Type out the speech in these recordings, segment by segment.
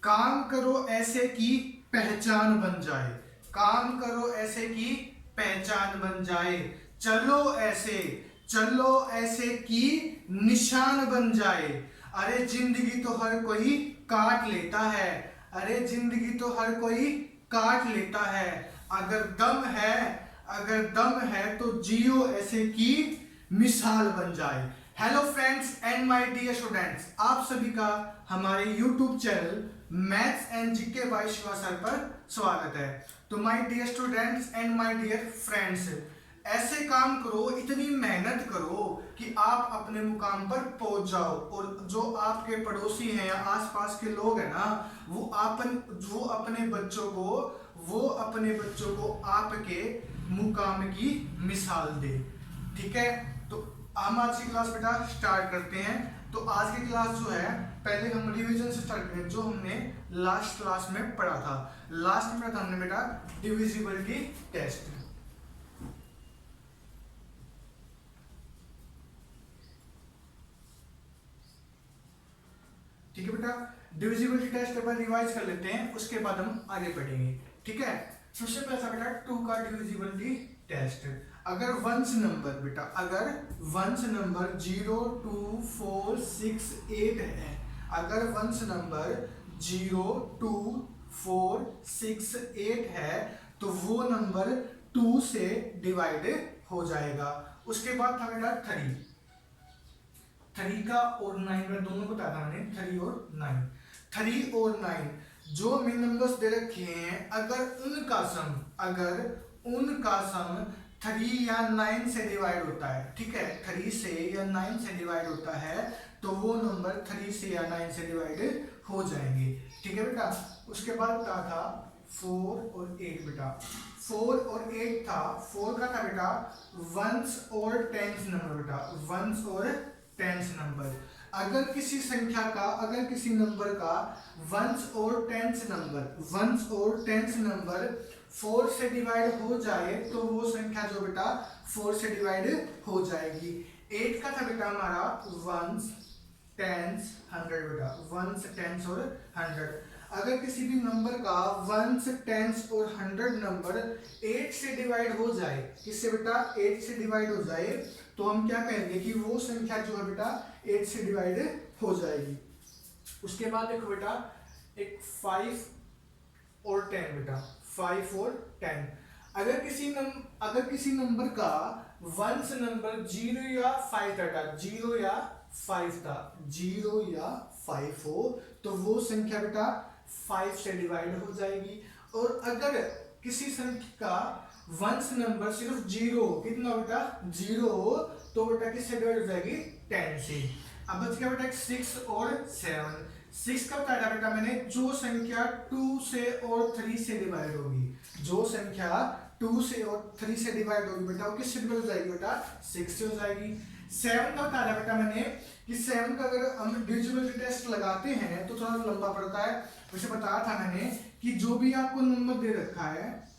काम करो ऐसे कि पहचान बन जाए, काम करो ऐसे कि पहचान बन जाए, चलो ऐसे कि निशान बन जाए। अरे जिंदगी तो हर कोई काट लेता है, अरे जिंदगी तो हर कोई काट लेता है। अगर दम है, अगर दम है तो जियो ऐसे कि मिसाल बन जाए। Hello friends and my dear students, आप सभी का हमारे YouTube channel maths and GK by Shiva sir पर स्वागत है। तो my dear students and my dear friends, ऐसे काम करो, इतनी मेहनत करो कि आप अपने मुकाम पर पहुंच जाओ और जो आपके पड़ोसी हैं या आसपास के लोग हैं ना, वो अपने बच्चों को आपके मुकाम की मिसाल दे। ठीक है, तो हम आज की क्लास बेटा स्टार्ट करते हैं। तो आज की क्लास जो है, पहले हम डिवीजन से स्टार्ट करें, जो हमने लास्ट क्लास में पढ़ा था। लास्ट में पढ़ा था हमने बेटा डिविजिबिलिटी टेस्ट। ठीक है बेटा, डिविजिबिलिटी टेस्ट एक बार रिवाइज कर लेते हैं, उसके बाद हम आगे बढ़ेंगे। ठीक है, सबसे पहला बेटा 2 का डिविजिबिलिटी टेस्ट। अगर वंस नंबर बेटा, अगर वंस नंबर 0 2 4 6 8 है, अगर वंस नंबर 0 2 4 6 8 है तो वो नंबर 2 से डिवाइड हो जाएगा। उसके बाद था बेटा 3 का और 9 का दोनों को बताया था मैंने, 3 और 9। 3 और 9 जो मेन नंबर्स दे रखे हैं, अगर उनका सम 3 या 9 से डिवाइड होता है, ठीक है, 3 से या 9 से डिवाइड होता है तो वो नंबर 3 से या 9 से डिवाइड हो जाएंगे। ठीक है बेटा, उसके बाद क्या था 4 और 8 बेटा। 4 और 8 था, 4 का था बेटा वंस और टेंस नंबर बेटा, वंस और टेंस नंबर। अगर किसी संख्या का, अगर किसी नंबर का वंस और टेंस नंबर 4 से डिवाइड हो जाए तो वो संख्या जो बेटा 4 से डिवाइड हो जाएगी। 8 का था बेटा हमारा वंस टेंस 100 बेटा, वंस टेंस और 100। अगर किसी भी नंबर का वंस टेंस और 100 नंबर 8 से डिवाइड हो जाए, किससे बेटा 8 से डिवाइड हो जाए, तो हम क्या कहेंगे कि वो संख्या जो है बेटा 8 से डिवाइड हो जाएगी। उसके बाद देखो बेटा एक 5 और 10 बेटा, 5 और 10। अगर किसी नंबर का वंस नंबर 0 या 5 था, 0 या 5 था, 0 या 5 हो तो वो संख्या बेटा 5 से डिवाइड हो जाएगी। और अगर किसी संख्या का वंस नंबर सिर्फ 0, कितना बेटा 0 हो तो बेटा किससे डिवाइड हो जाएगी 10 से। अब बच गया बेटा 6 और 7। 6 का बताया बेटा मैंने, जो संख्या 2 से और 3 से डिवाइड होगी, जो संख्या 2 से और 3 से डिवाइड होगी बेटा वो किससे डिवाइड हो जाएगी बेटा 6 से हो जाएगी। 7 का बताया बेटा मैंने कि 7 का अगर हम डिविजिबिलिटी टेस्ट लगाते हैं तो थोड़ा लंबा पड़ता है। वैसे बताया था मैंने कि जो भी आपको नंबर दे रखा है,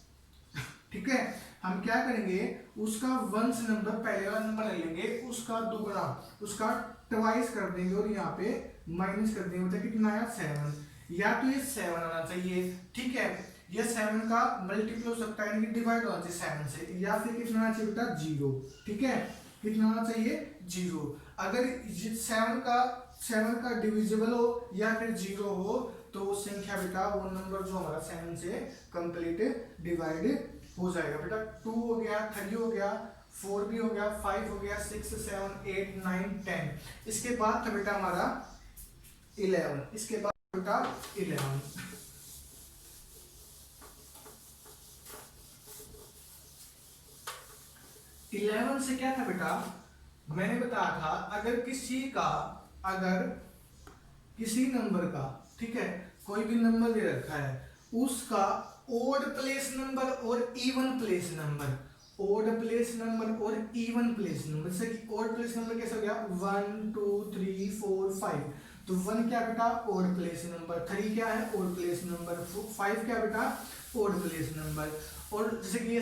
ठीक है, हम क्या करेंगे उसका वंस नंबर पहले वाला नंबर ले लेंगे, उसका दुगना, उसका ट्वाइस कर देंगे और यहाँ पे माइनस कर देंगे। मतलब कितना आया 7, या तो ये 7 आना चाहिए, ठीक है, ये 7 का मल्टीपल हो सकता है, यानी कि डिवाइड होना चाहिए 7 से, या फिर कितना आना चाहिए बेटा 0, ठीक है, कितना होना चाहिए 0। अगर 7 का डिविजिबल हो या फिर 0 हो तो वो संख्या बेटा, वो नंबर जो हमारा 7 से कंप्लीट डिवाइड हो जाएगा बेटा। 2 हो गया, 3 हो गया, 4 भी हो गया, 5 हो गया, 6 7 8 9 10। इसके बाद था बेटा हमारा 11, इसके बाद बेटा 11। 11 से क्या था बेटा, मैंने बताया था अगर किसी नंबर का, ठीक है, कोई भी नंबर दे रखा है, उसका ओड प्लेस नंबर और even place number, odd place number और इवन प्लेस नंबर, जैसे कि ओड प्लेस नंबर कैसे हो गया 1 2 3 4 5, तो 1 क्या बेटा ओड प्लेस नंबर, 3 क्या है ओड प्लेस नंबर, 5 क्या बेटा ओड प्लेस नंबर। और जैसे कि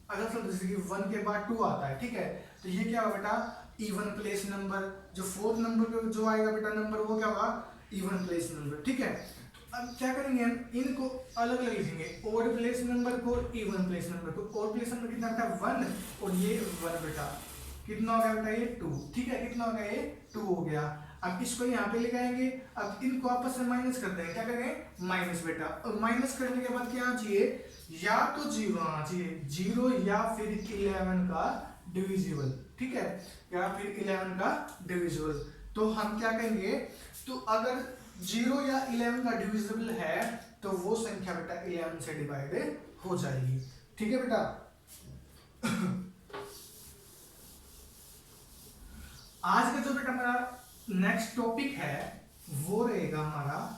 अगर जैसे कि 1 के बाद 2 आता है, ठीक है, तो ये क्या होगा बेटा इवन प्लेस नंबर। जो 4th नंबर पे जो आएगा बेटा नंबर वो क्या होगा इवन प्लेस नंबर, ठीक है। अब क्या करेंगे हम, इनको अलग अलग लिखेंगे, ओड प्लेस नंबर को, इवन प्लेस नंबर को। ओड प्लेस नंबर कितना बेटा 1 और ये 1 बेटा, कितना हो गया बेटा ये 2, ठीक है, कितना हो गया ये 2 हो गया। अब इसको यहाँ पे लगाएंगे, अब इनको आपस में माइनस करते हैं, क्या करेंगे माइनस बेटा, और माइनस करने के बाद क्या आना चाहिए, या तो 0 आना चाहिए, 0 या फिर 11 का डिविजिबल, ठीक है, या फिर 11 का डिविजिबल। तो हम क्या कहेंगे, तो अगर 0 या 11 का डिविजिबल है तो वो संख्या बेटा 11 से डिवाइड हो जाएगी, ठीक है बेटा। आज का जो बेटा हमारा नेक्स्ट टॉपिक है वो रहेगा हमारा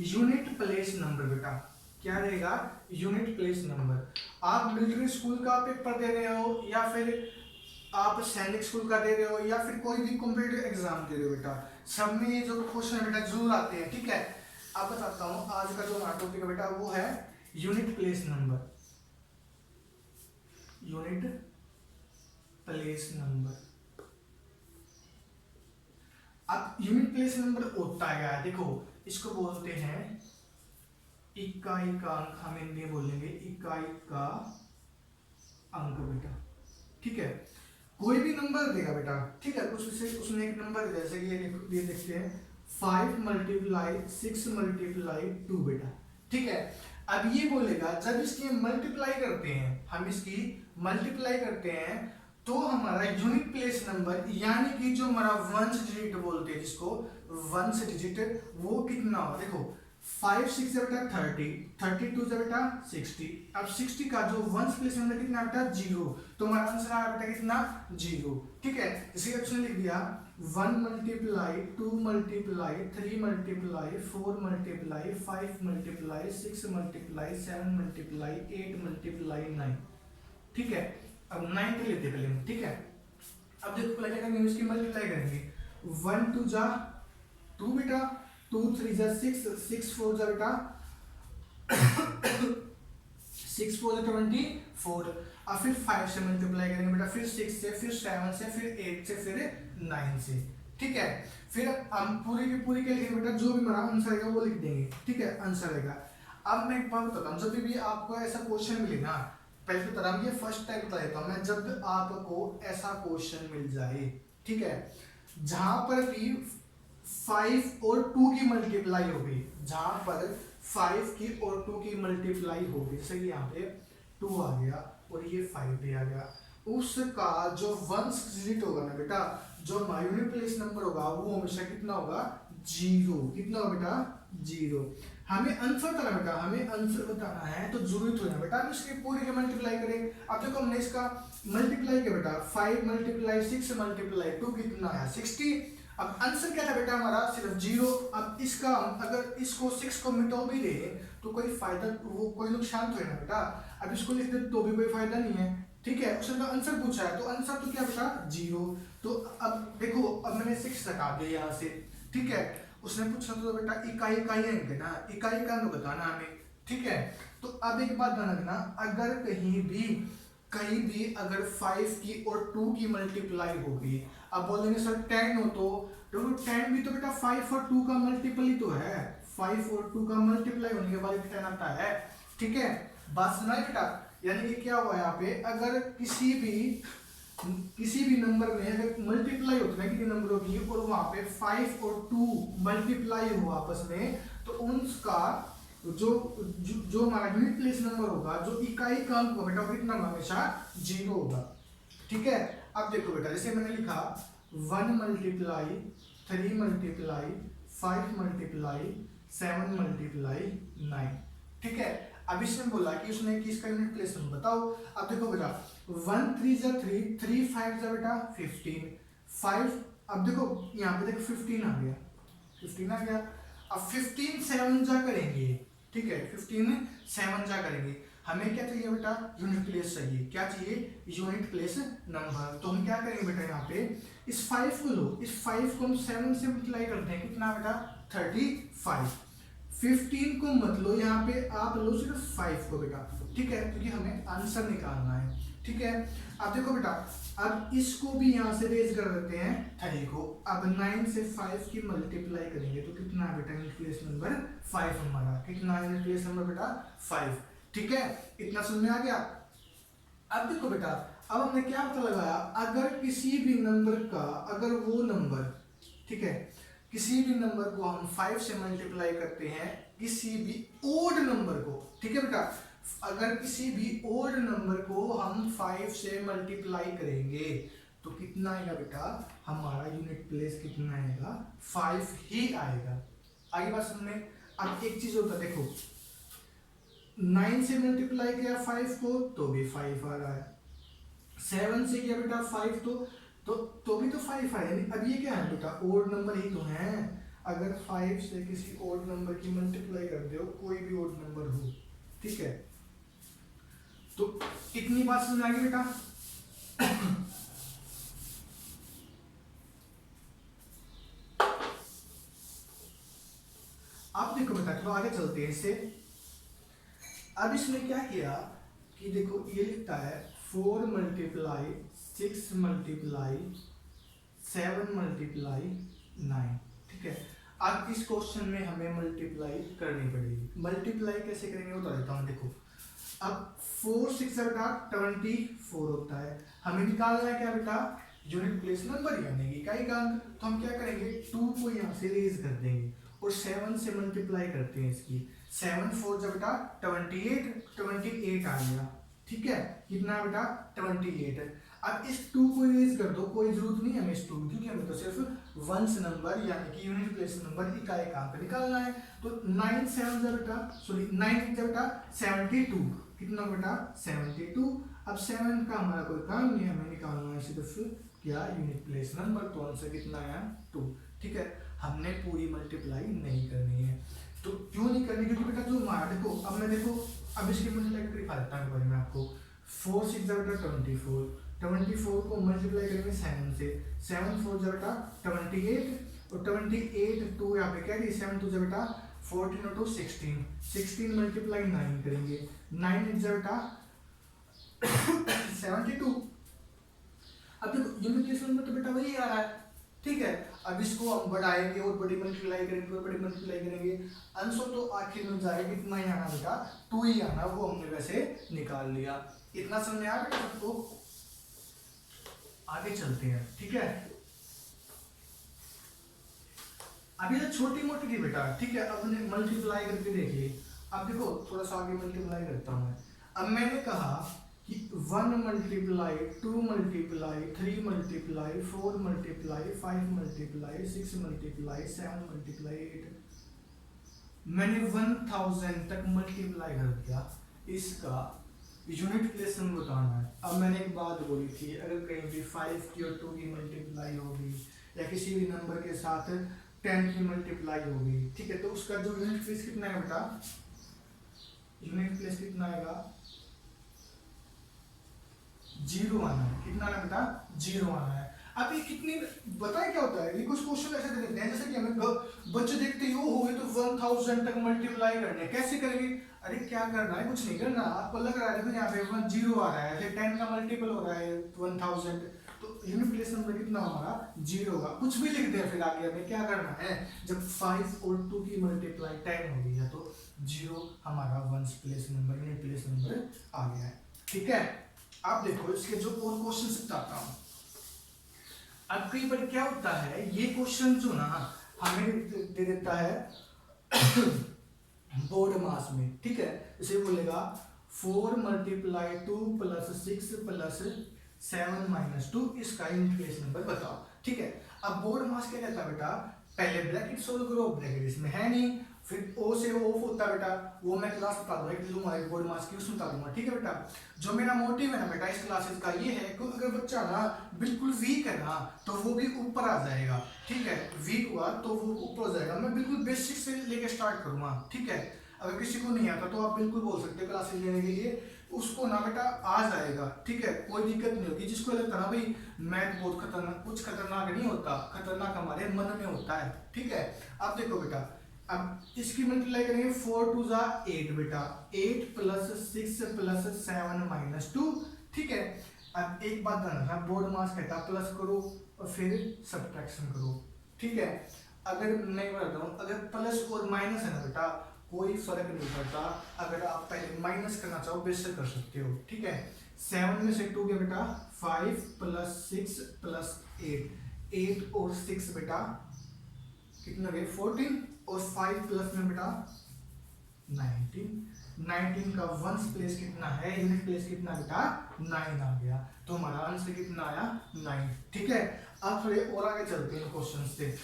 यूनिट प्लेस नंबर बेटा। क्या रहेगा, यूनिट प्लेस नंबर। आप मिलिट्री स्कूल का पेपर दे रहे हो या फिर आप सैनिक स्कूल का दे रहे हो या फिर कोई भी कॉम्पिटिटिव एग्जाम दे रहे हो बेटा, सब में ये जो क्वेश्चन है बेटा जरूर आते हैं, ठीक है। आप बताता हूँ आज का जो हमारा टॉपिक है बेटा वो है unit place number, unit place number. अब यूनिट प्लेस नंबर होता है, देखो इसको बोलते हैं इकाई का अंक, हम हिंदी बोलेंगे इकाई का अंक बेटा, ठीक है। कोई भी नंबर देगा बेटा, ठीक है, कुछ से उसने एक नंबर दिया, जैसे ये देखते हैं 5 मल्टीप्लाई 6 मल्टीप्लाई 2 बेटा, ठीक है। अब ये बोलेगा जब इसकी मल्टीप्लाई करते हैं, हम इसकी मल्टीप्लाई करते हैं तो हमारा यूनिट प्लेस नंबर यानी कि जो हमारा वंश डिजिट बोलते हैं जिसको वंश डिजिट, वो कितना होगा, देखो 5 6 से बेटा 30, 32 से बेटा 60। अब 60 का जो वंश प्लेस नंबर कितना बेटा 0, तो हमारा आंसर आया बेटा कितना 0, ठीक है। इसी ऑप्शन लिख दिया 1 multiply 2 multiply 3 multiply 4 multiply 5 multiply 6 multiply 7 multiply 8 multiply 9, ठीक है। अब 9 के लेते पहले, ठीक है। अब देखो पहले क्या करेंगे, इसकी मल्टीप्लाई करेंगे, 1 2 जा 2 बेटा, 2 3 जा 6, 6 4 जा बेटा 6 4 जा 24। अब फिर 5 से मल्टीप्लाई करेंगे बेटा, फिर 6 से, फिर 7 से, फिर 8 से, फिर 9 से, ठीक है। फिर हम पूरी की पूरी के लिखेंगे बेटा, जो भी हमारा आंसर आएगा वो लिख देंगे, ठीक है, आंसर आएगा। अब मैं एक बात बताता हूँ, जब भी आपको ऐसा क्वेश्चन मिलेगा, पहले तो तरह ये फर्स्ट टाइम बता देता हूँ मैं, जब आपको ऐसा क्वेश्चन मिल जाए, ठीक है, जहां पर भी 5 और 2 की मल्टीप्लाई होगी, जहां पर 5 की और 2 की मल्टीप्लाई होगी, जैसे कि यहाँ पे 2 आ गया और ये 5 भी आ गया, उसका जो वंश डिजिट होगा ना बेटा, जो यूनिट प्लेस नंबर होगा वो हमेशा कितना होगा 0, कितना होगा बेटा 0। हमें आंसर बताना बेटा, हमें आंसर बताना है तो जरूरत हो ना बेटा हम इसके पूरे के मल्टीप्लाई करें। अब देखो हमने इसका मल्टीप्लाई किया बेटा, 5 मल्टीप्लाई 6 मल्टीप्लाई 2 कितना है 60। अब आंसर क्या था बेटा हमारा सिर्फ 0। अब इसका अगर इसको 6 को मिटा भी दे तो कोई फायदा, वो कोई नुकसान तो है ना बेटा। अब इसको लिख दे तो भी कोई फायदा नहीं है, ठीक है। उसने तो आंसर पूछा है तो आंसर तो क्या बेटा 0। तो अब देखो अब मैंने 6 हटा दिया यहाँ से, ठीक है। उसने पूछा तो बेटा इकाई इकाई अंक है ना, इकाई का अंक बताना हमें, ठीक है। तो अब एक बात ध्यान रखना, अगर कहीं भी अगर 5 की और 2 की मल्टीप्लाई होगी, अब बोलेंगे सर 10 हो तो 10 भी तो बेटा 5 और 2 का मल्टीपल ही तो है, 5 और 2 का मल्टीप्लाई होने के बाद 10 आता है, ठीक है। बात सुना बेटा, यानी कि क्या हुआ यहाँ पे, अगर किसी भी नंबर में अगर मल्टीप्लाई होता है किसी नंबरों की और वहां पे 5 और 2 मल्टीप्लाई हो आपस में, तो उनका जो हमारा यूनिट प्लेस नंबर होगा, जो इकाई का अंक होगा बेटा कितना हमेशा 0 होगा, ठीक है। अब देखो बेटा जैसे मैंने लिखा 1 मल्टीप्लाई 3 मल्टीप्लाई 5 मल्टीप्लाई 7 मल्टीप्लाई 9, ठीक है। अब इसने बोला कि उसने किसका यूनिट प्लेस नंबर बताओ। अब देखो बेटा 1 3 जा 3, 3 5 जा बेटा 15, 5। अब देखो यहाँ पे देखो 15 आ गया, 15 आ गया। अब 15 7 जा करेंगे, ठीक है, 15 7 जा करेंगे। हमें क्या चाहिए बेटा यूनिट प्लेस चाहिए, क्या चाहिए यूनिट प्लेस नंबर। तो हम क्या करेंगे बेटा यहाँ पे इस 5 को लो, इस 5 को हम 7 से मल्टीप्लाई करते हैं, कितना बेटा 35। 15 को मत लो यहाँ पे, आप लो सिर्फ 5 को बेटा, ठीक है, क्योंकि हमें आंसर निकालना है, ठीक है। अब देखो बेटा, अब इसको भी यहाँ से रेज कर देते हैं 3 को। अब 9 से 5 की मल्टीप्लाई करेंगे तो कितना है बेटा यूनिट प्लेस नंबर 5 हमारा। कितना यूनिट प्लेस नंबर बेटा 5। ठीक है, इतना समझ में आ गया। अब देखो बेटा, अब हमने क्या पता लगाया, अगर किसी भी नंबर का, अगर वो नंबर, ठीक है, किसी भी नंबर को हम 5 से मल्टीप्लाई करते हैं, किसी भी ओड नंबर को, ठीक है बेटा, अगर किसी भी ओड नंबर को हम 5 से मल्टीप्लाई करेंगे तो कितना आएगा बेटा, हमारा यूनिट प्लेस कितना आएगा, 5 ही आएगा। आगे बात समझ में। अब एक चीज होता है, देखो 9 से मल्टीप्लाई किया 5 को तो भी 5 आ रहा है, 7 से किया बेटा 5 तो भी तो 5 आया। अब ये क्या है बेटा, ओड नंबर ही तो है। अगर 5 से किसी ओड नंबर की मल्टीप्लाई कर दो, कोई भी ओड नंबर हो, ठीक है, तो इतनी बात समझ आ गई बेटा। अब देखो बेटा, तो आगे चलते हैं इससे। अब इसने क्या किया कि देखो ये लिखता है 4 मल्टीप्लाई 6 मल्टीप्लाई 7 मल्टीप्लाई 9, ठीक है। अब इस क्वेश्चन में हमें मल्टीप्लाई करनी पड़ेगी। मल्टीप्लाई कैसे करेंगे वो बता देता हूँ। देखो अब 4 6 बेटा 24 होता है, हमें निकालना है क्या बेटा, यूनिट प्लेस नंबर यानी कि इकाई का अंक। तो हम क्या करेंगे, 2 को यहाँ से रेज कर देंगे और 7 से मल्टीप्लाई करते हैं इसकी। 7 4 जब बेटा 28 आ गया, ठीक है, कितना बेटा 28। अब इस 2 को रेज कर दो, कोई जरूरत नहीं हमें इस 2 की, क्योंकि हमें तो सिर्फ वंस नंबर यानी कि यूनिट प्लेस नंबर इकाई का अंक निकालना है। तो 9 7 जब बेटा, सॉरी 9 जब बेटा 72, कितना बेटा 72। अब 7 का हमारा कोई काम नहीं, हमें निकालना है सिर्फ क्या, यूनिट प्लेस नंबर। तो आंसर कितना आया 2, ठीक है। हमने पूरी मल्टीप्लाई नहीं करनी है। तो क्यों नहीं करनी, क्योंकि बेटा जो हमारा, देखो अब मैं, देखो अब इसकी मल्टीप्लाई करके दिखा देता हूँ मैं आपको। 4 6 जब बेटा 24 को मल्टीप्लाई करेंगे 7 से, 7 4 जब बेटा 28 और 28 2 यहाँ पे क्या है, 7 2 जब बेटा 14 और 2 16 मल्टीप्लाई 9 करेंगे, 9 जब बेटा 72। अब देखो यूनिट प्लेस नंबर तो बेटा वही आ रहा है, ठीक है। अब इसको हम बढ़ाएंगे और बड़ी मल्टीप्लाई करेंगे और बड़ी मल्टीप्लाई करेंगे, आंसर तो आखिर में जाएगा कितना ही आना बेटा 2 ही आना, वो हमने वैसे निकाल लिया। इतना समझ में आ गया सबको। आगे चलते हैं, ठीक है। अभी तो छोटी मोटी थी बेटा, ठीक है, अब मल्टीप्लाई करके देखिए। अब देखो थोड़ा सा आगे मल्टीप्लाई करता हूं मैं। अब मैंने कहा कि 1 multiply 2 multiply 3 multiply 4 multiply 5 multiply 6 multiply 7 multiply 8, मैंने 1000 तक मल्टीप्लाई कर दिया। इसका यूनिट प्लेस नंबर बताना है। अब मैंने एक बात बोली थी, अगर कहीं भी 5 की और 2 की मल्टीप्लाई होगी या किसी भी नंबर के साथ 10 की मल्टीप्लाई होगी, ठीक है, तो उसका जो यूनिट प्लेस कितना है बेटा, यूनिट प्लेस कितना आएगा, 0 आना है। कितना आना बेटा 0 आना है। अब ये कितनी, बताए क्या होता है, ये कुछ क्वेश्चन ऐसे दे देते हैं जैसे कि हमें बच्चे देखते ही हो गए तो 1000 तक मल्टीप्लाई करने, कैसे करेंगे, अरे क्या करना है, कुछ नहीं करना। आपको लग रहा है देखो यहाँ पे 0 आ रहा है, फिर 10 का मल्टीपल हो रहा है 1000, तो यूनिट प्लेस नंबर कितना हमारा 0 होगा। कुछ भी लिख दे फिर आगे हमें क्या करना है, जब 5 और 2 की मल्टीप्लाई 10 हो गई है तो 0 हमारा ones place number, unit place number आ गया है, ठीक है। आप देखो इसके जो और क्वेश्चन बताता हूं। अब कई बार क्या होता है, ये क्वेश्चन जो ना हमें दे देता है बोर्ड मास में, ठीक है, इसे बोलेगा 4 मल्टीप्लाई 2 प्लस 6 प्लस 7 माइनस 2, इसका यूनिट प्लेस नंबर बताओ, ठीक है। अब बोर्ड मास क्या कहता है बेटा, पहले ब्रैकेट सोल्व करो, ब्रैकेट इसमें है नहीं, फिर ओ से ऑफ होता है बेटा, वो मैं क्लास बता दूंगा, एक लूंगा एक बोर्ड मास की उसमें बता दूंगा, ठीक है बेटा। जो मेरा मोटिव है ना बेटा इस क्लासेस का ये है कि अगर बच्चा ना बिल्कुल वीक है ना तो वो भी ऊपर आ जाएगा, ठीक है, वीक हुआ तो वो ऊपर हो जाएगा। मैं बिल्कुल बेसिक से लेके स्टार्ट करूंगा, ठीक है। अगर किसी को नहीं आता तो आप बिल्कुल बोल सकते हो क्लासेस लेने के लिए, उसको ना बेटा आ जाएगा, ठीक है, कोई दिक्कत नहीं होगी। जिसको लगता ना भाई मैथ बहुत खतरनाक, कुछ खतरनाक नहीं होता, खतरनाक हमारे मन में होता है, ठीक है। अब देखो बेटा, अब इसकी मल्टीप्लाई करेंगे 4 2 8 बेटा, 8 प्लस 6 प्लस 7 माइनस 2, ठीक है। अब एक बात ध्यान रखना, बोर्ड मास कहता है प्लस करो और फिर सब्ट्रैक्शन करो, ठीक है। अगर मैं बताता हूँ, अगर प्लस और माइनस है ना बेटा, कोई फर्क नहीं पड़ता। अगर आप पहले माइनस करना चाहो बेशक कर सकते हो, ठीक है। 7 में से 2 गया बेटा 5 प्लस 6 प्लस 8, 8 और 6 बेटा कितना गए 14, और 5 प्लस में बेटा 19, 19 का वंस प्लेस कितना है, यूनिट प्लेस कितना बेटा 9 आ गया। तो हमारा आंसर कितना आया 9, ठीक है। अब थोड़े और आगे चलते हैं क्वेश्चन से।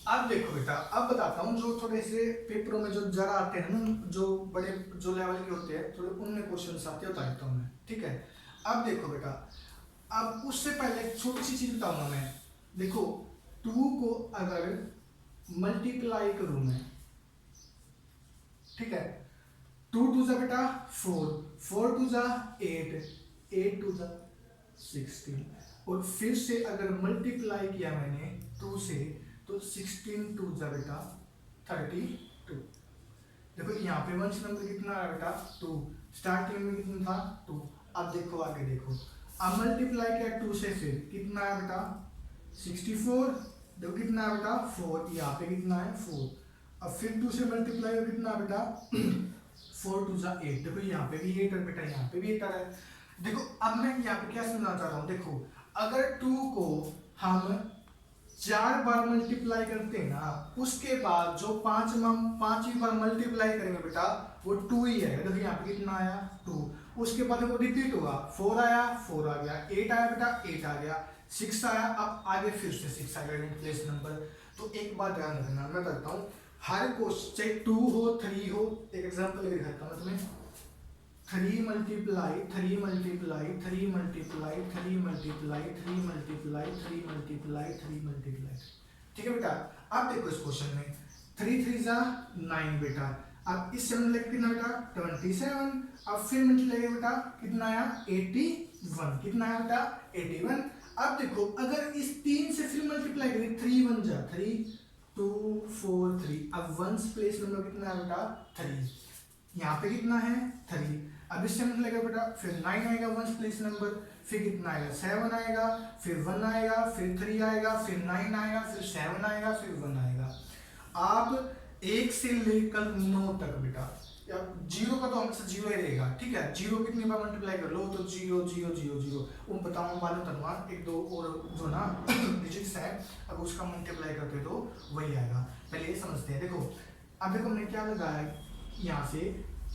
अब देखो बेटा, अब बताता हूँ जो थोड़े से पेपरों में जो जरा आते हैं ना, जो बड़े जो लेवल के होते हैं थोड़े, उनमें क्वेश्चन आते हैं, बताता हूँ मैं, ठीक है। अब देखो बेटा, अब उससे पहले एक छोटी सी चीज बताऊंगा मैं। देखो 2 को अगर मल्टीप्लाई करूं मैं, ठीक है, 2 2 जा बेटा 4, 4 2 जा 8, 8 2 जा 16, और फिर से अगर मल्टीप्लाई किया मैंने 2 से, तो 16 2 जा बेटा 32। देखो यहाँ पे वंश नंबर कितना आया बेटा 2, स्टार्टिंग में कितना था 2। अब देखो आगे देखो, अब मल्टीप्लाई किया 2 से, फिर कितना आया बेटा 64, देखो कितना है बेटा 4, यहाँ पे कितना है 4। अब फिर 2 से मल्टीप्लाई हो कितना बेटा 4 2 जा 8, देखो यहाँ पे भी 8 है बेटा, यहाँ पे भी 8 आ रहा है। देखो अब मैं यहाँ पे क्या समझना चाह रहा हूँ, देखो अगर 2 को हम 4 बार मल्टीप्लाई करते हैं ना, उसके बाद जो पांचवी बार मल्टीप्लाई करेंगे बेटा वो 2 ही है। देखो यहाँ पे कितना आया 2, उसके बाद वो रिपीट होगा, 4 आया 4 आ गया, 8 आया बेटा 8 आ गया, 6 आया, अब आगे फिर से 6 आ गया प्लेस नंबर। तो एक बात ध्यान रखना, मैं करता हूँ हर क्वेश्चन चाहे 2 हो 3 हो, एक एग्जांपल लेके दिखाता हूँ तुम्हें। 3 multiply 3 multiply 3 multiply 3 multiply 3 multiply 3 multiply 3 multiply, ठीक है बेटा। अब देखो इस क्वेश्चन में 3 3 जा 9 बेटा, अब इस 7 लेके कितना बेटा 27, अब फिर मल्टीप्लाई बेटा कितना आया 81, कितना आया बेटा 81। अब देखो अगर इस 3 से फिर मल्टीप्लाई करें, 3 1 जा 3 2 4 3, अब वंस प्लेस नंबर कितना है बेटा 3, यहाँ पे कितना है 3। अब इससे मल्टीप्लाई बेटा फिर 9 आएगा वंस प्लेस नंबर, फिर कितना आएगा 7 आएगा, फिर 1 आएगा, फिर 3 आएगा, फिर 9 आएगा, फिर 7 आएगा, फिर 1 आएगा। आप 1 से लेकर 9 तक बेटा, जीरो का तो हमेशा जीरो ही रहेगा, ठीक है। जीरो कितनी बार मल्टीप्लाई कर लो तो 0 0 0 0, वो बताऊँ मालूम तनवा एक दो और जो ना डिजिट्स है, अगर उसका मल्टीप्लाई करते तो वही आएगा। पहले ये समझते हैं। देखो अब देखो हमने क्या लगाया यहाँ से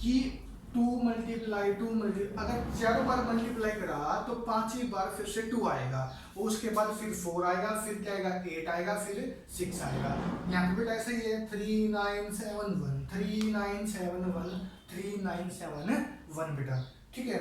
कि 2 मल्टीप्लाई अगर 4 बार मल्टीप्लाई करा तो 5वीं बार फिर से 2 आएगा, उसके बाद फिर 4 आएगा, फिर क्या आएगा 8 आएगा, फिर 6 आएगा। यहाँ पे बेटा ऐसा ही है 3 9 7 1 3 9 7 1 3 9 7 1 बेटा, ठीक है।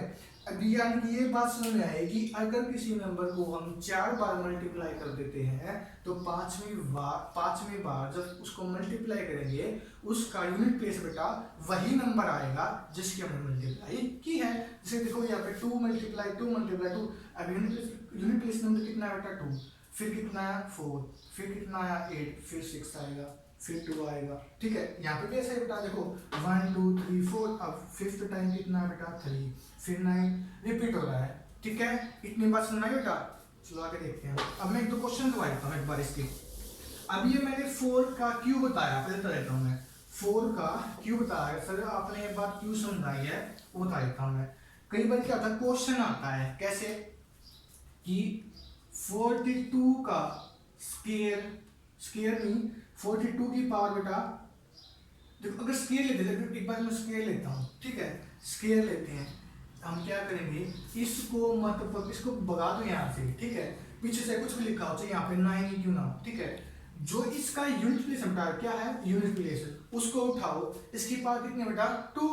अब यानी कि ये बात समझ में आएगी, अगर किसी नंबर को हम 4 बार मल्टीप्लाई कर देते हैं तो पांचवी बार जब उसको मल्टीप्लाई करेंगे उसका यूनिट प्लेस बेटा वही नंबर आएगा जिसकी हमने मल्टीप्लाई की है। जैसे देखो यहाँ पे 2 मल्टीप्लाई 2 मल्टीप्लाई 2, अब यूनिट प्लेस नंबर कितना है बेटा 2, फिर कितना आया 4, फिर कितना आया 8, फिर 6 आएगा, फिर 2 आएगा, ठीक है। यहाँ पे भी ऐसा ही बेटा देखो 1 2 3 4, अब 5th टाइम कितना है बेटा 3, फिर 9 रिपीट हो रहा है, ठीक है। इतनी बात सुनना है बेटा, चलो आगे देखते हैं। अब मैं एक दो क्वेश्चन करवा देता हूँ एक बार इसके। अब ये मैंने 4 का क्यों बताया, पहले बता देता हूँ मैं 4 का क्यों बताया सर, आपने एक बात क्यों समझाई है वो बता देता हूँ मैं। कई बार क्या होता है क्वेश्चन आता है कैसे कि 42 का स्केयर नहीं 42 की पावर बेटा, देखो अगर स्केयर लेते हैं, एक बार मैं स्केयर लेता हूँ, ठीक है। स्केयर लेते हैं, हम क्या करेंगे इसको मतलब इसको भगा दो यहाँ से, ठीक है। पीछे से कुछ भी लिखा हो चाहे यहाँ पे 9 ही क्यों ना, ठीक है। जो इसका यूनिट प्लेस बेटा क्या है यूनिट प्लेस, उसको उठाओ, इसकी पावर कितनी बेटा 2,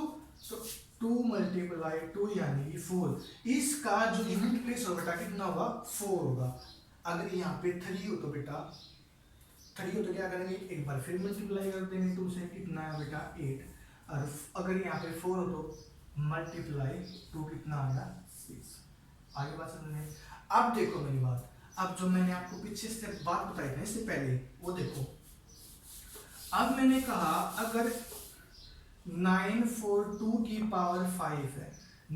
तो 2 मल्टीप्लाई 2 यानी 4, इसका जो यूनिट प्लेस होगा बेटा कितना होगा 4 होगा। अगर यहाँ पे 3 हो तो बेटा 3 हो तो क्या करेंगे एक बार फिर मल्टीप्लाई कर देंगे 2 से, कितना है बेटा 8, और अगर यहाँ पे 4 हो तो मल्टीप्लाई 2 कितना आया 6। आगे बात समझने। अब देखो मेरी बात, अब जो मैंने आपको पीछे से बात बताई थी इससे पहले वो देखो। अब मैंने कहा अगर 9 4 2 की पावर 5 है,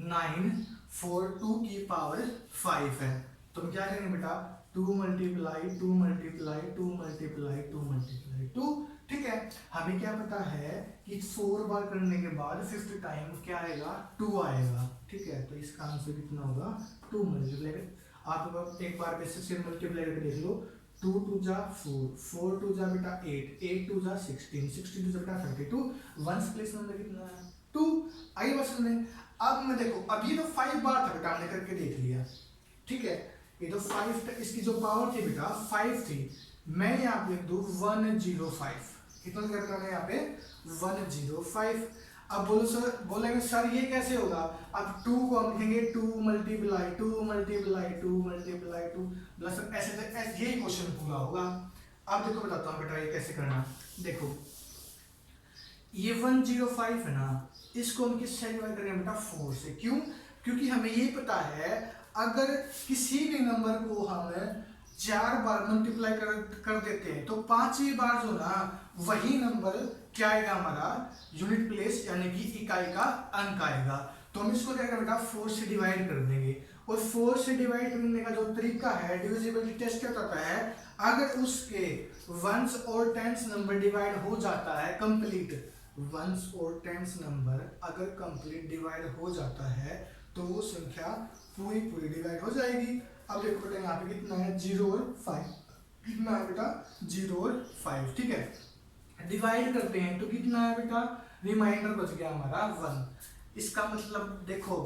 9 4 2 की पावर 5 है। तो हम क्या करेंगे बेटा, 2 मल्टीप्लाई 2 मल्टीप्लाई 2 मल्टीप्लाई 2 मल्टीप्लाई 2। ठीक है, हमें क्या पता है कि 4 बार करने के बाद 5th टाइम क्या आएगा, 2 आएगा। ठीक है, तो इसका आंसर कितना होगा, 2 मल्टीप्लाई। आप एक बार बेसिस से मल्टीप्लाई करके देख लो, 2 2 जा 4, 4 2 जा बेटा 8, 8 2 जा 16, 16 2 जा बेटा 32, वंस प्लेस नंबर कितना है, 2। आइए बस में अब मैं देखो, अब ये तो 5 बार था बेटा, हमने करके देख लिया। ठीक है, ये तो 5, इसकी जो पावर थी बेटा 5 थी, मैं यहाँ पे लिख दूँ 105। कितना करना है यहाँ पे, 105। अब बोलो सर, बोलेंगे सर ये कैसे होगा, अब 2 को हम लिखेंगे 2 मल्टीप्लाई 2 मल्टीप्लाई 2 मल्टीप्लाई 2 प्लस ऐसे यही क्वेश्चन पूरा होगा। अब देखो बताता हूँ बेटा ये कैसे करना। देखो ये 105 है ना, इसको हम किससे डिवाइड करेंगे बेटा, 4 से। क्यों, क्योंकि हमें ये पता है अगर किसी भी नंबर को हम 4 बार मल्टीप्लाई कर देते हैं तो 5वीं बार जो ना वही नंबर क्या आएगा, हमारा यूनिट प्लेस यानी कि इकाई का अंक आएगा। तो हम इसको क्या करेंगे बेटा, 4 से डिवाइड कर देंगे। और 4 से डिवाइड करने का जो तरीका है, डिविजिबिलिटी टेस्ट क्या होता है, अगर उसके वंस और टेंस नंबर डिवाइड हो जाता है कंप्लीट, वंस और टेंस नंबर अगर कंप्लीट डिवाइड हो जाता है तो वो संख्या पूरी पूरी डिवाइड हो जाएगी। अब देखो बेटा यहाँ पे कितना है, 0 और 5, कितना है बेटा, 0 और 5। ठीक है, डिवाइड करते हैं तो कितना है बेटा, रिमाइंडर बच गया हमारा 1। इसका मतलब देखो,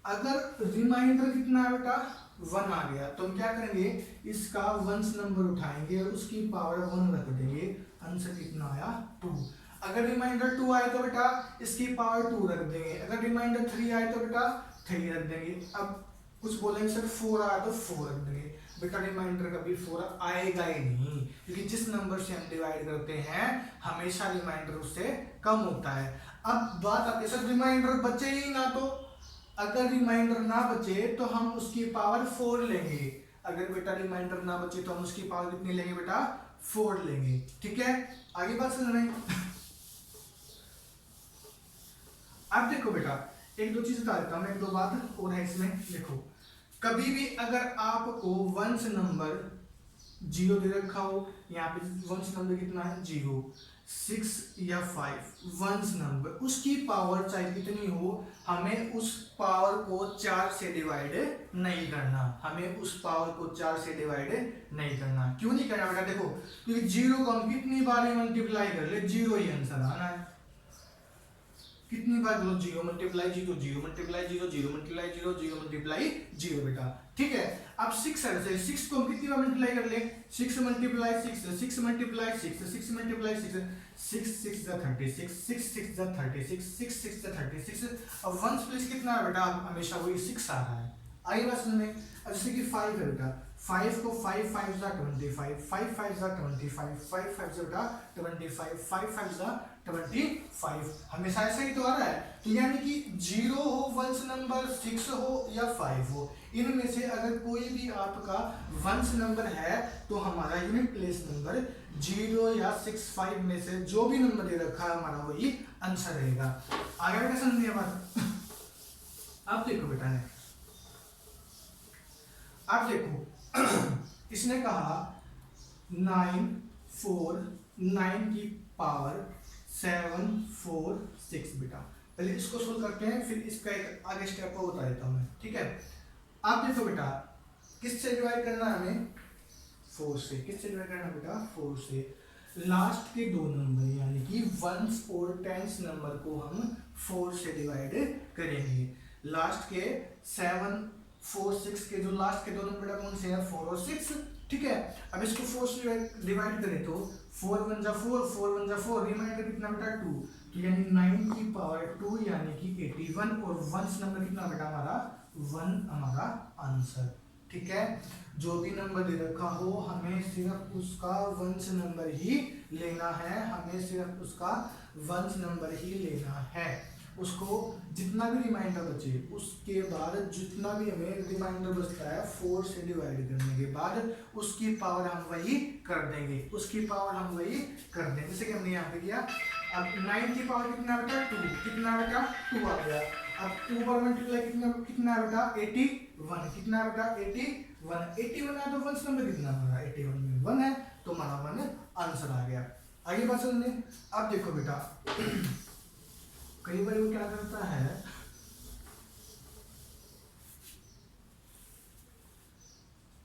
अगर रिमाइंडर कितना है बेटा, 1 आ गया, तो हम क्या करेंगे, इसका वंस नंबर उठाएंगे और उसकी पावर 1 रख देंगे। आंसर कितना आया, 2। अगर रिमाइंडर 2 आए तो बेटा इसकी पावर 2 रख देंगे। अगर रिमाइंडर 3 आए तो बेटा 3 रख देंगे। अब कुछ बोलेंगे सर 4 आया तो 4 रख देंगे। बेटा रिमाइंडर कभी 4 आएगा ही नहीं, क्योंकि जिस नंबर से हम डिवाइड करते हैं हमेशा रिमाइंडर उससे कम होता है। अब बात आती है सर रिमाइंडर बचे ही ना, तो अगर रिमाइंडर ना बचे तो हम उसकी पावर 4 लेंगे। अगर बेटा रिमाइंडर ना बचे तो हम उसकी पावर कितनी लेंगे बेटा, 4 लेंगे। ठीक है, आगे बात समझ रहे हैं। अब देखो बेटा एक दो चीज बता देता हूं मैं, एक दो बात और है इसमें। देखो कभी भी अगर आपको वंस नंबर 0 दे रखा हो, यहाँ पे वंस नंबर कितना है 0, 6 या 5 वंस नंबर, उसकी पावर चाहे कितनी हो, हमें उस पावर को 4 से डिवाइड नहीं करना। हमें उस पावर को 4 से डिवाइड नहीं करना। क्यों नहीं करना बेटा, देखो क्योंकि 0 को हम कितनी बार मल्टीप्लाई कर ले, 0 ही आंसर आना है। कितनी बार लो, 0 मल्टीप्लाई 0, 0 मल्टीप्लाई 0, 0 मल्टीप्लाई 0, 0 मल्टीप्लाई 0 बेटा। ठीक है, अब 6 है, 6 को हम कितनी बार मल्टीप्लाई कर ले, 6 मल्टीप्लाई 6, 6 मल्टीप्लाई 6, 6 मल्टीप्लाई 6, 6 6 जा 36, 6 6 जा 36, 6 6 जा 36। अब वंस प्लेस कितना है बेटा, हमेशा वही 6 आ रहा है। आइए बात सुनने। अब जैसे कि 5 है बेटा, 5 को 5 5 जा 25, 5 5 जा 25, 5 5 जा 25, 5 5 जा 25, हमेशा ऐसा ही तो आ रहा है। तो यानी कि 0 हो वंस नंबर, 6 हो या 5 हो, इनमें से अगर कोई भी आपका वंस नंबर है तो हमारा यूनिट प्लेस नंबर 0 या 6 5 में से जो भी नंबर दे रखा है हमारा वही आंसर रहेगा। आगे बेटा समझिए बात। अब देखो बेटा ने, अब देखो इसने कहा 9 4 9 की पावर 7 4 6 बेटा। पहले इसको सोल्व करते हैं, फिर इसका एक आगे स्टेप को बता देता हूं मैं। ठीक है, आप देखो बेटा किससे डिवाइड करना है हमें, 4 से। किससे डिवाइड करना बेटा, 4 से। लास्ट के दो नंबर यानी कि वंस और टेंस नंबर को हम 4 से डिवाइड करेंगे। लास्ट के 7 4 6 के जो लास्ट के दो नंबर कौन से हैं, 4 और 6। ठीक है, अब इसको 4 से डिवाइड करें तो 4 1 जा 4, 4 1 जा 4, रिमाइंडर कितना बेटा 2, तो यानी 9 की पावर 2 यानी कि 81, और वंस नंबर कितना बेटा हमारा 1 हमारा आंसर। ठीक है, जो भी नंबर दे रखा हो हमें सिर्फ उसका वंस नंबर ही लेना है, हमें सिर्फ उसका वंस नंबर ही लेना है। उसको जितना भी रिमाइंडर बचे उसके बाद जितना भी हमें रिमाइंडर बचता है 4 से डिवाइड करने के बाद उसकी पावर हम वही कर देंगे, उसकी पावर हम वही कर देंगे। जैसे कि हमने यहाँ पे किया अब 9 की पावर कितना बेटा 2, कितना बेटा 2 आ गया। अब 2 पर मल्टीप्लाई कितना कितना बेटा 81, कितना बेटा 81 है, तो वंस नंबर कितना हमारा 81 में 1 है, तो हमारा 1 आंसर आ गया। आगे बात सुनने। अब देखो बेटा कई बार वो क्या करता है,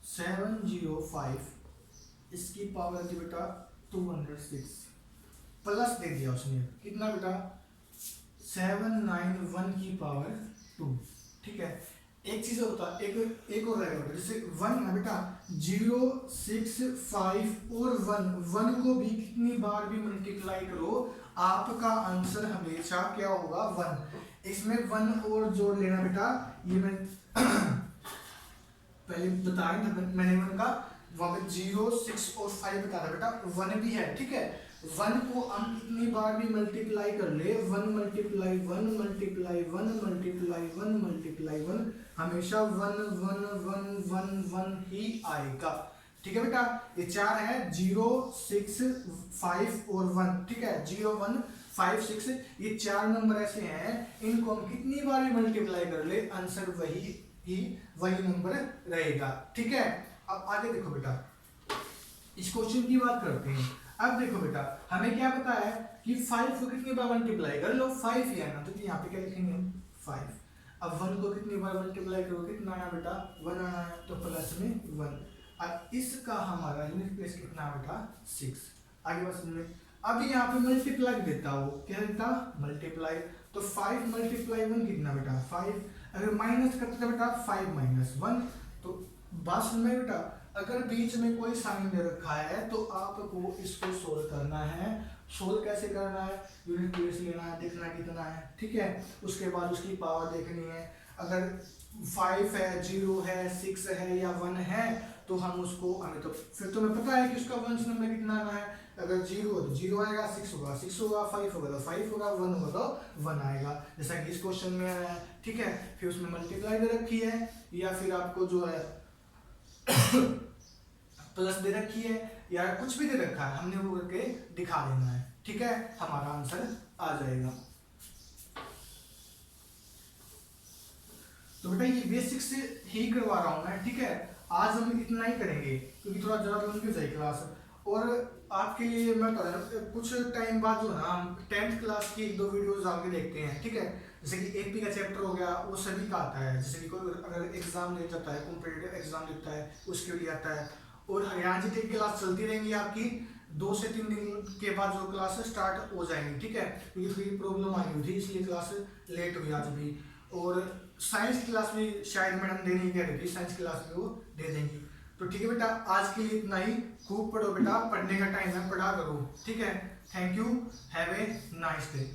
सेवन 705 इसकी पावर थी बेटा 206 प्लस दे दिया उसने कितना बेटा 791 की पावर 2। ठीक है, एक चीज होता है, एक और रहेगा बेटा, जैसे 1 है बेटा 0 6 5 और 1 को भी कितनी बार भी मल्टीप्लाई करो आपका आंसर हमेशा क्या होगा 1। इसमें 1 और जोड़ लेना बेटा, ये मैं पहले बताया था मैंने उनका वहां पे 0 6 और 5 बता रहा बेटा 1 भी है। ठीक है, 1 को हम कितनी बार भी मल्टीप्लाई कर ले 1 मल्टीप्लाई 1 मल्टीप्लाई 1 मल्टीप्लाई 1 मल्टीप्लाई 1 हमेशा 1 1 1 1 1 ही आएगा। ठीक है बेटा, ये 4 है 0 6 5 और 1। ठीक है, 0 1 5 6 ये 4 नंबर ऐसे हैं, इनको हम कितनी बार भी मल्टीप्लाई कर ले आंसर वही नंबर रहेगा। ठीक है, अब आगे देखो बेटा, इस क्वेश्चन की बात करते हैं। अब देखो बेटा हमें क्या पता है कि 5 को कितनी बार मल्टीप्लाई कर लो 5 ही है ना, तो यहाँ पे क्या लिखेंगे 5। अब 1 को कितनी बार मल्टीप्लाई करो कितना आना बेटा 1 आना है, तो प्लस में 1। अब इसका हमारा यूनिट प्लेस कितना बेटा 6। आगे बस में अब यहाँ पे मल्टीप्लाई देता हो, क्या देता मल्टीप्लाई, तो 5 मल्टीप्लाई 1 कितना बेटा 5। अगर माइनस करते बेटा 5 माइनस 1, तो बस में बेटा अगर बीच में कोई साइन दे रखा है तो आपको इसको सोल्व करना है। सोल्व कैसे करना है, यूनिट प्लेस लेना है, देखना कितना है। ठीक है, उसके बाद उसकी पावर देखनी है, अगर 5 है 0 है 6 है या 1 है तो हम उसको हमें तो फिर तुम्हें पता है कि उसका वंश नंबर कितना आना है। अगर 0 हो तो 0 आएगा, 6 होगा 6 होगा, 5 होगा तो 5 होगा, 1 होगा तो 1 आएगा, जैसा कि इस क्वेश्चन में आया है। ठीक है, फिर उसमें मल्टीप्लाई दे रखी है या फिर आपको जो है प्लस दे रखी है या कुछ भी दे रखा है, हमने वो करके दिखा देना है। ठीक है, हमारा आंसर आ जाएगा। तो बेटा ये बेसिक से ही करवा रहा हूं मैं। ठीक है, आज हम इतना ही करेंगे क्योंकि थोड़ा ज्यादा लंबी हो जाएगी क्लास, और आपके लिए मैं बता रहा हूँ कुछ टाइम बाद जो ना हम 10th क्लास की 1-2 वीडियोस आगे देखते हैं। ठीक है, जैसे कि एपी का चैप्टर हो गया, वो सभी का आता है, जैसे कि कोई अगर एग्जाम ले जाता है, कॉम्पिटिटिव एग्जाम देता है उसके लिए आता है। और हरियाणा जी की क्लास चलती रहेंगी आपकी, 2 से 3 दिन के बाद जो क्लास स्टार्ट हो जाएंगी। ठीक है, क्योंकि थोड़ी प्रॉब्लम आई हुई थी इसलिए क्लास लेट हुई आज भी। और साइंस क्लास भी शायद मैडम देनी कह रही थी, साइंस क्लास भी वो दे देंगी। तो ठीक है बेटा, आज के लिए इतना ही। खूब पढ़ो बेटा, पढ़ने का टाइम है, पढ़ा करो। ठीक है, thank you, have a nice day.